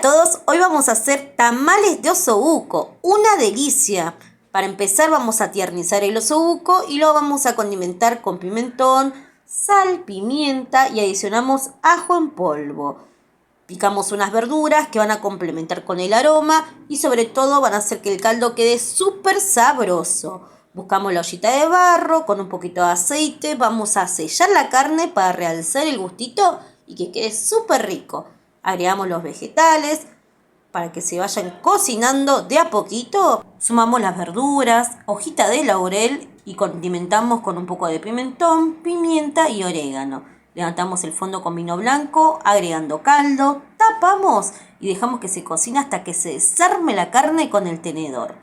Hola a todos, hoy vamos a hacer tamales de osobuco, una delicia. Para empezar vamos a tiernizar el osobuco y lo vamos a condimentar con pimentón, sal, pimienta y adicionamos ajo en polvo. Picamos unas verduras que van a complementar con el aroma y sobre todo van a hacer que el caldo quede súper sabroso. Buscamos la ollita de barro con un poquito de aceite, vamos a sellar la carne para realzar el gustito y que quede súper rico. Agregamos los vegetales para que se vayan cocinando de a poquito. Sumamos las verduras, hojita de laurel y condimentamos con un poco de pimentón, pimienta y orégano. Levantamos el fondo con vino blanco, agregando caldo, tapamos y dejamos que se cocine hasta que se desarme la carne con el tenedor.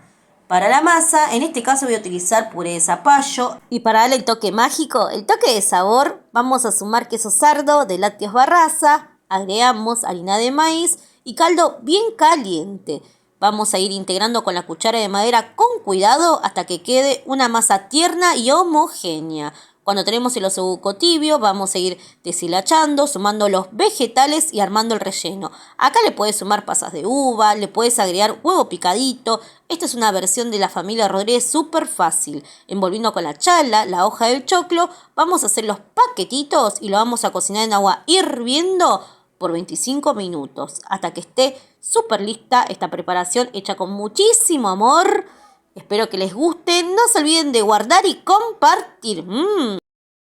Para la masa, en este caso voy a utilizar puré de zapallo y para darle el toque mágico, el toque de sabor, vamos a sumar queso sardo de lácteos Barraza, agregamos harina de maíz y caldo bien caliente. Vamos a ir integrando con la cuchara de madera con cuidado hasta que quede una masa tierna y homogénea. Cuando tenemos el osobuco tibio, vamos a ir deshilachando, sumando los vegetales y armando el relleno. Acá le puedes sumar pasas de uva, le puedes agregar huevo picadito. Esta es una versión de la familia Rodríguez súper fácil. Envolviendo con la chala, la hoja del choclo, vamos a hacer los paquetitos y lo vamos a cocinar en agua hirviendo por 25 minutos, hasta que esté súper lista esta preparación hecha con muchísimo amor. Espero que les guste, no se olviden de guardar y compartir.